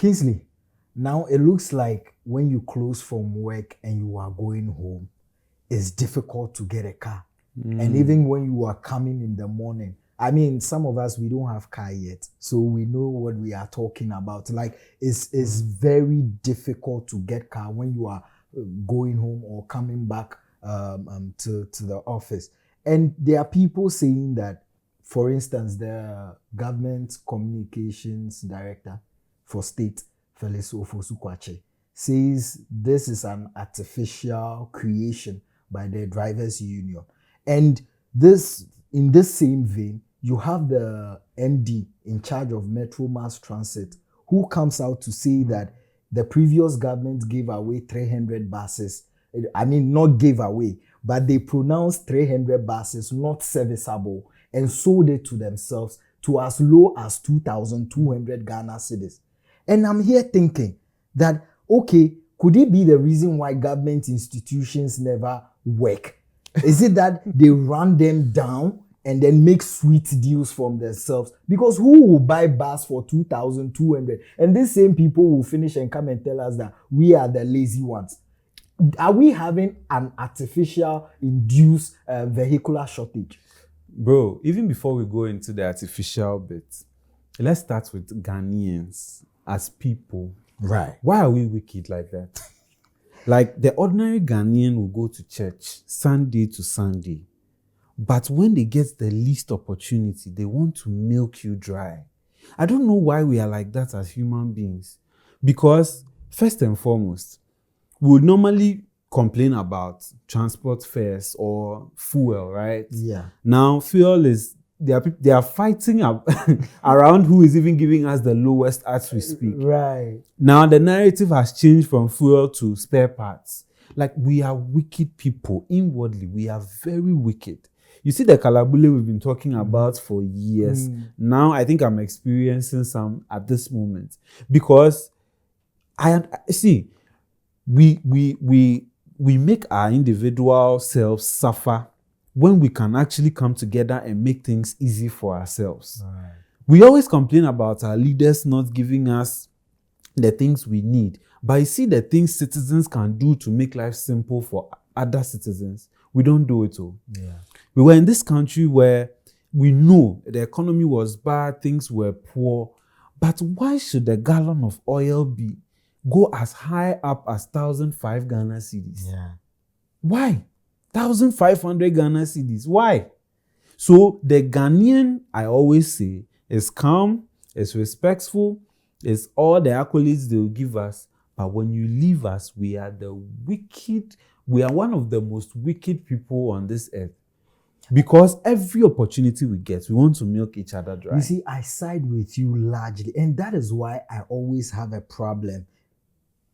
Kingsley, now it looks like when you close from work and you are going home, it's difficult to get a car. And even when you are coming in the morning, I mean, some of us, we don't have car yet, so we know what we are talking about. Like, it's very difficult to get car when you are going home or coming back to the office. And there are people saying that, for instance, the government communications director for state, Felix Ofosu-Kwakye, says this is an artificial creation by the drivers union. And this, in this same vein, you have the MD in charge of Metro Mass Transit, who comes out to say that the previous government gave away 300 buses. I mean, not gave away, but they pronounced 300 buses not serviceable and sold it to themselves to as low as 2,200 Ghana cedis. And I'm here thinking that, okay, could it be the reason why government institutions never work? Is it that they run them down and then make sweet deals from themselves? Because who will buy bus for 2,200? And these same people will finish and come and tell us that we are the lazy ones. Are we having an artificial induced vehicular shortage? Bro, even before we go into the artificial bit, let's start with Ghanaians as people. Right. Why are we wicked like that? Like, the ordinary Ghanaian will go to church Sunday to Sunday. But when they get the least opportunity, they want to milk you dry. I don't know why we are like that as human beings. Because, first and foremost, we would normally complain about transport fares or fuel, right? Yeah. Now, fuel is, they are fighting around who is even giving us the lowest as we speak. Right. Now, the narrative has changed from fuel to spare parts. Like, we are wicked people. Inwardly, we are very wicked. You see the kalabule we've been talking about for years. Now, I think I'm experiencing some at this moment. Because, we make our individual selves suffer when we can actually come together and make things easy for ourselves. Right. We always complain about our leaders not giving us the things we need. But you see the things citizens can do to make life simple for other citizens. We don't do it all. Yeah. We were in this country where we know the economy was bad, things were poor. But why should a gallon of oil go as high up as 1,005 Ghana cedis? Yeah. Why? 1,500 Ghana cedis. Why? So the Ghanaian, I always say, is calm, is respectful, is all the accolades they will give us. But when you leave us, we are the wicked. We are one of the most wicked people on this earth. Because every opportunity we get, we want to milk each other dry. You see, I side with you largely. And that is why I always have a problem.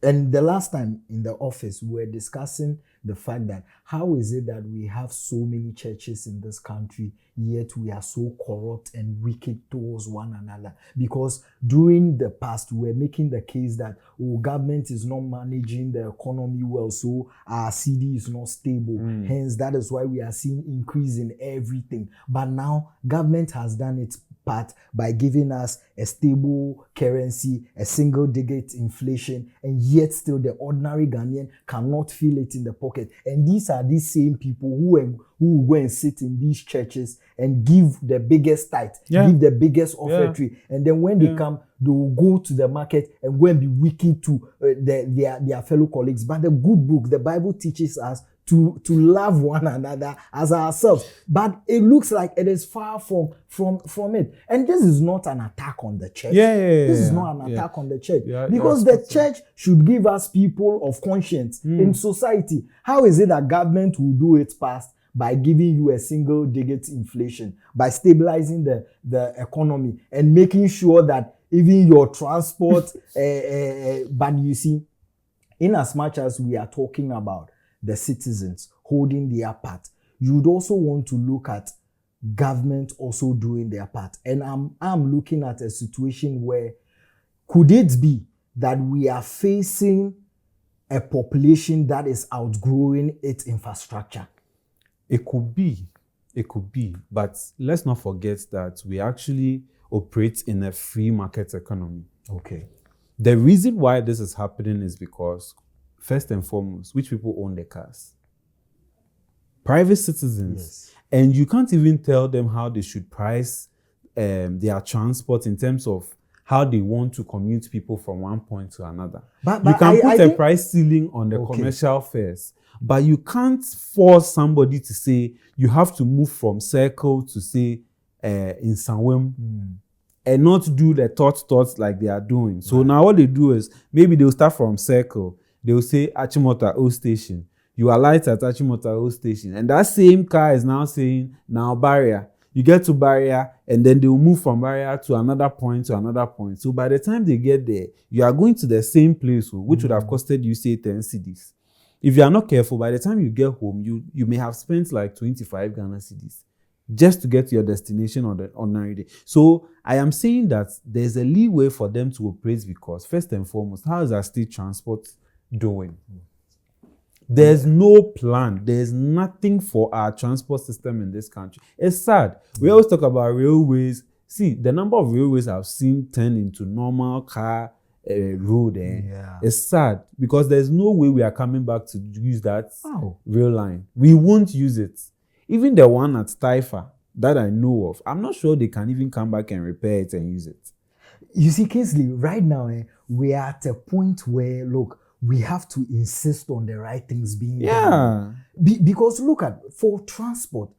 And the last time in the office, we were discussing the fact that how is it that we have so many churches in this country, yet we are so corrupt and wicked towards one another? Because during the past, we were making the case that government is not managing the economy well, so our CD is not stable. Hence, that is why we are seeing increase in everything. But now, government has done its part by giving us a stable currency, a single-digit inflation, and yet still the ordinary Ghanaian cannot feel it in the pocket. And these are these same people who will go and sit in these churches and give the biggest tithe, give the biggest offertory, and then when they come, they will go to the market and go and be wicked to their fellow colleagues. But the good book, the Bible, teaches us to love one another as ourselves. But it looks like it is far from it. And this is not an attack on the church. This is not an attack on the church. Because the church should give us people of conscience in society. How is it that government will do its part by giving you a single-digit inflation, by stabilizing the economy and making sure that even your transport, but you see, in as much as we are talking about the citizens holding their part, you would also want to look at government also doing their part. And I'm looking at a situation where could it be that we are facing a population that is outgrowing its infrastructure? It could be, but let's not forget that we actually operate in a free market economy. Okay. The reason why this is happening is because, first and foremost, which people own the cars? Private citizens. Yes. And you can't even tell them how they should price their transport in terms of how they want to commute people from one point to another. But you can put a think, price ceiling on the Okay. commercial fares, but you can't force somebody to say you have to move from Circle to, say, in Sanwem, and not do the thoughts like they are doing. So now what they do is, maybe they'll start from Circle. They'll say Achimota O Station. You alight at Achimota O Station. And that same car is now saying, now Barrier. You get to Barrier, and then they'll move from Barrier to another point to another point. So by the time they get there, you are going to the same place, which would have costed you, say, 10 cedis. If you are not careful, by the time you get home, you may have spent like 25 Ghana cedis just to get to your destination on the ordinary day. So I am saying that there's a leeway for them to operate because, first and foremost, how is our state transport doing? There's no plan. There's nothing for our transport system in this country. It's sad. We always talk about railways. See, the number of railways I've seen turn into normal car road. It's sad because there's no way we are coming back to use that rail line. We won't use it. Even the one at Taifa that I know of, I'm not sure they can even come back and repair it and use it. You see, Kingsley, right now, we are at a point where, look, we have to insist on the right things being done. Because look at, for transport,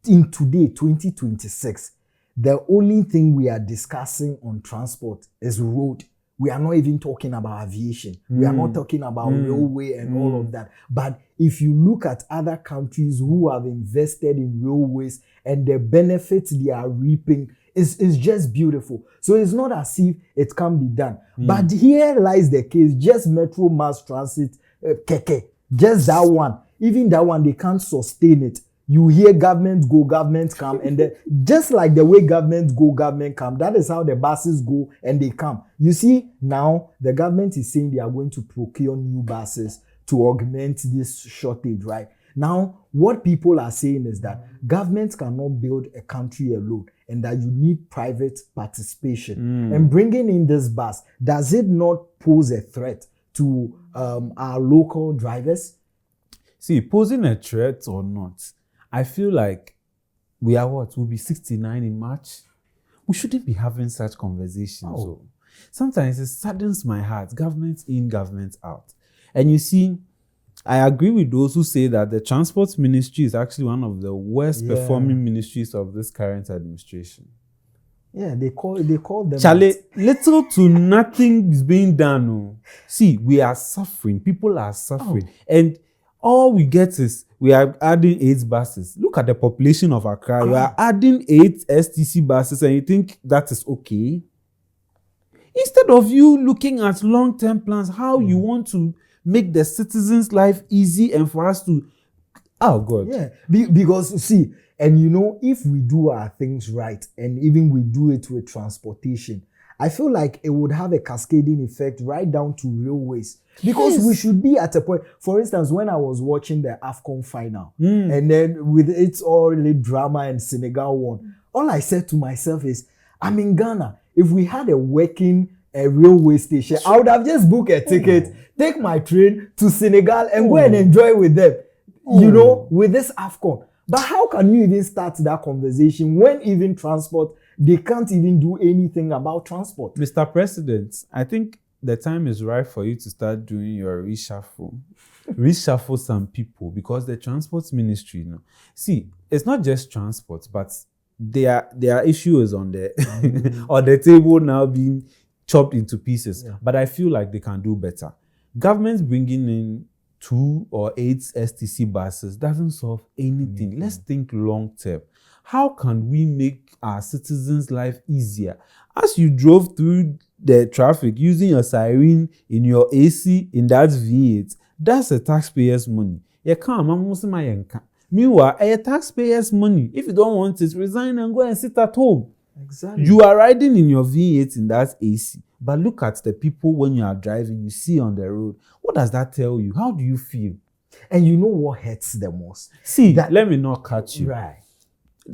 in today, 2026, the only thing we are discussing on transport is road. We are not even talking about aviation. We are not talking about railway and all of that. But if you look at other countries who have invested in railways and the benefits they are reaping, is just beautiful. So it's not as if it can be done. But here lies the case. Just Metro Mass Transit, Keke, just that one. Even that one, they can't sustain it. You hear government go, government come, and then just like the way government go, government come, that is how the buses go and they come. You see, now the government is saying they are going to procure new buses to augment this shortage, right? Now, what people are saying is that government cannot build a country alone and that you need private participation. And bringing in this bus, does it not pose a threat to our local drivers? See, posing a threat or not, I feel like we are what? We'll be 69 in March. We shouldn't be having such conversations. So sometimes it saddens my heart. Government in, government out. And you see, I agree with those who say that the transport ministry is actually one of the worst performing ministries of this current administration. Yeah, they call them. Charlie, little to nothing is being done. No. See, we are suffering. People are suffering. And all we get is we are adding 8 buses. Look at the population of Accra. You are adding 8 STC buses and you think that is okay? Instead of you looking at long-term plans, how you want to make the citizens' life easy and for us to... Oh, God. Yeah, because, see, and you know, if we do our things right and even we do it with transportation, I feel like it would have a cascading effect right down to railways. Because we should be at a point, for instance, when I was watching the AFCON final, and then with its all the drama and Senegal won, all I said to myself is, I'm in Ghana. If we had a working railway station, I would have just booked a ticket, take my train to Senegal and go and enjoy with them, you know, with this AFCON. But how can you even start that conversation when even transport, they can't even do anything about transport? Mr. President, I think the time is right for you to start doing your reshuffle. Reshuffle some people because the transport ministry, you know, see, it's not just transport, but there are issues on the on the table now being chopped into pieces. But I feel like they can do better. Governments bringing in 2 or 8 STC buses doesn't solve anything. Let's think long term. How can we make our citizens' life easier? As you drove through the traffic using your siren in your AC in that V8, that's a taxpayer's money. Meanwhile, a taxpayer's money. If you don't want it, resign and go and sit at home. Exactly. You are riding in your V8 in that AC. But look at the people when you are driving, you see on the road. What does that tell you? How do you feel? And you know what hurts the most? See, let me not catch you. Right.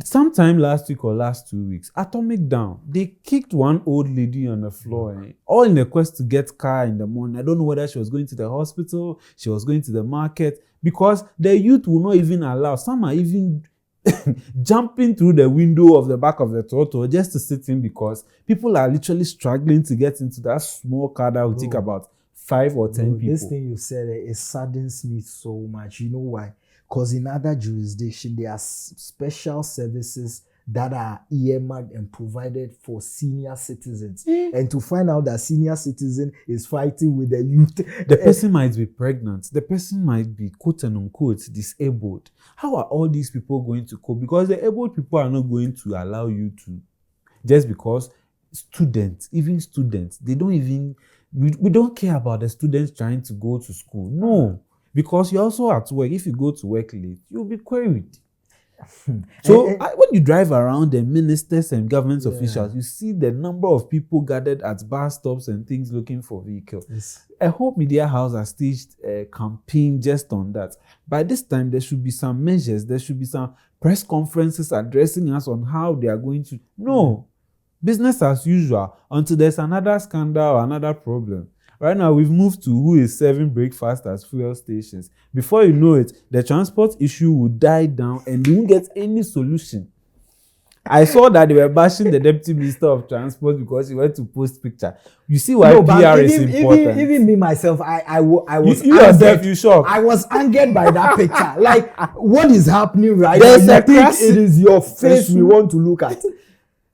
Sometime last week or last 2 weeks, Atomic down. They kicked one old lady on the floor, all in a quest to get car in the morning. I don't know whether she was going to the hospital, she was going to the market, because the youth will not even allow. Some are even jumping through the window of the back of the Trotro just to sit in, because people are literally struggling to get into that small car that will take about 5 or 10 people. This thing you said, it saddens me so much. You know why? Because in other jurisdictions, there are special services that are earmarked and provided for senior citizens. And to find out that senior citizen is fighting with the youth. The person might be pregnant. The person might be, quote and unquote, disabled. How are all these people going to cope? Because the able people are not going to allow you to, just because students, they don't even, we don't care about the students trying to go to school. No. Because you're also at work. If you go to work late, you'll be queried. So when you drive around the ministers and government officials, you see the number of people gathered at bus stops and things looking for vehicles. Yes. I hope Media House has staged a campaign just on that. By this time, there should be some measures. There should be some press conferences addressing us on how they are going to. No. Business as usual until there's another scandal or another problem. Right now, we've moved to who is serving breakfast at fuel stations. Before you know it, the transport issue will die down and they won't get any solution. I saw that they were bashing the Deputy Minister of Transport because he went to post picture. You see why PR is important. Even me, myself, I was you yourself, you shocked. I was angered by that picture. Like, what is happening right There's now? a crisis. It is your face we want to look at.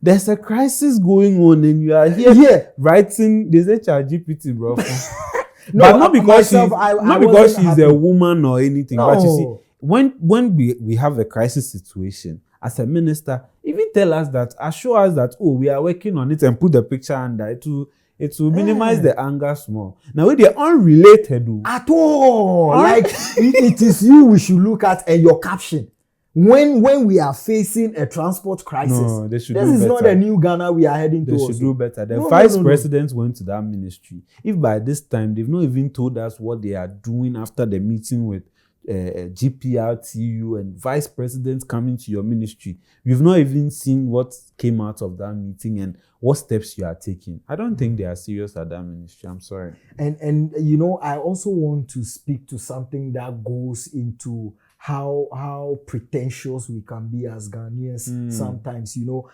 There's a crisis going on and you are here writing, there's a ChatGPT, bro. But not because she's a woman or anything. No. But you see, when we have a crisis situation, as a minister, even tell us that, assure us that, we are working on it and put the picture under it to minimize the anger small. Now, they're unrelated. At all. Like, it is you we should look at and your caption. When we are facing a transport crisis, no, they should this do is better. not a new Ghana we are heading They towards. should do better. The vice president went to that ministry. If by this time they've not even told us what they are doing after the meeting with GPRTU and vice presidents coming to your ministry, we've not even seen what came out of that meeting and what steps you are taking. I don't think they are serious at that ministry. I'm sorry. And you know, I also want to speak to something that goes into how pretentious we can be as Ghanaians sometimes. You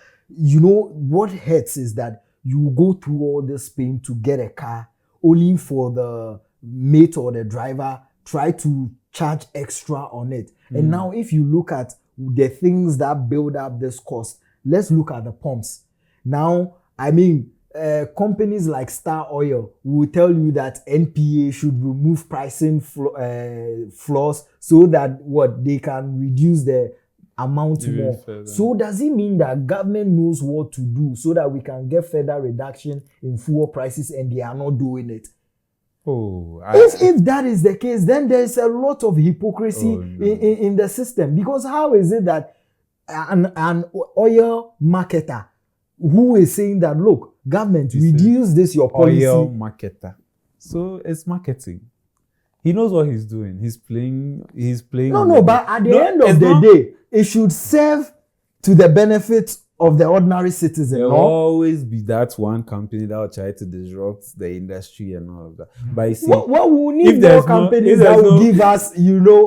know what hurts is that you go through all this pain to get a car, only for the mate or the driver try to charge extra on it. And now if you look at the things that build up this cost, let's look at the pumps. Now, I mean, companies like Star Oil will tell you that NPA should remove pricing flaws so that they can reduce the amount more. Further. So does it mean that government knows what to do so that we can get further reduction in fuel prices and they are not doing it? If that is the case, then there's a lot of hypocrisy in the system. Because how is it that an oil marketer who is saying that, look, government, reduce this your policy. Oil marketer. So it's marketing. He knows what he's doing. He's playing. No, but at the end of the day, it should serve to the benefit of the ordinary citizen. There will always be that one company that will try to disrupt the industry and all of that. But you see, we need more companies that will give us,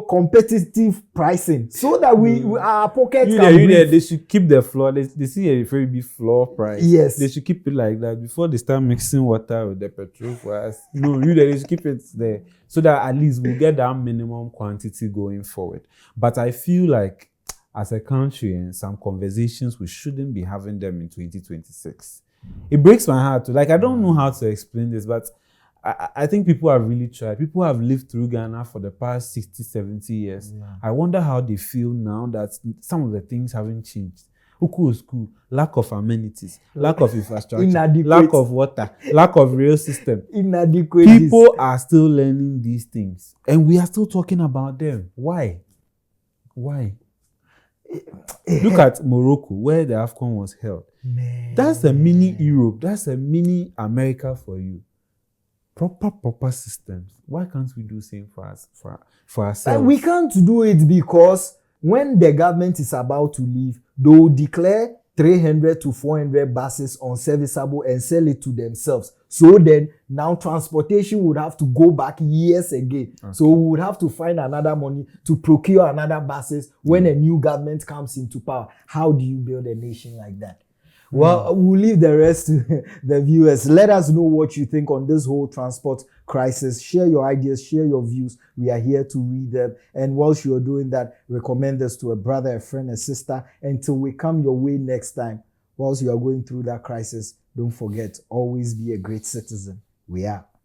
competitive pricing so that our pockets can breathe. They should keep the floor. They see a very big floor price. Yes. They should keep it like that before they start mixing water with the petrol for us. No, they should keep it there so that at least we'll get that minimum quantity going forward. But I feel like, as a country, and some conversations, we shouldn't be having them in 2026. It breaks my heart. I don't know how to explain this, but I think people have really tried. People have lived through Ghana for the past 60, 70 years. Yeah. I wonder how they feel now that some of the things haven't changed. School, lack of amenities, lack of infrastructure, lack of water, lack of rail system. Inadequate. People are still learning these things, and we are still talking about them. Why? Look at Morocco, where the AFCON was held. Man. That's a mini Europe. That's a mini America for you. Proper systems. Why can't we do the same for ourselves? We can't do it because when the government is about to leave, they will declare 300 to 400 buses unserviceable and sell it to themselves. So then now transportation would have to go back years again. Okay. So we would have to find another money to procure another buses when a new government comes into power. How do you build a nation like that? Well, we'll leave the rest to the viewers. Let us know what you think on this whole transport crisis. Share your ideas, share your views. We are here to read them. And whilst you're doing that, recommend this to a brother, a friend, a sister. Until we come your way next time, whilst you are going through that crisis, don't forget, always be a great citizen. We are.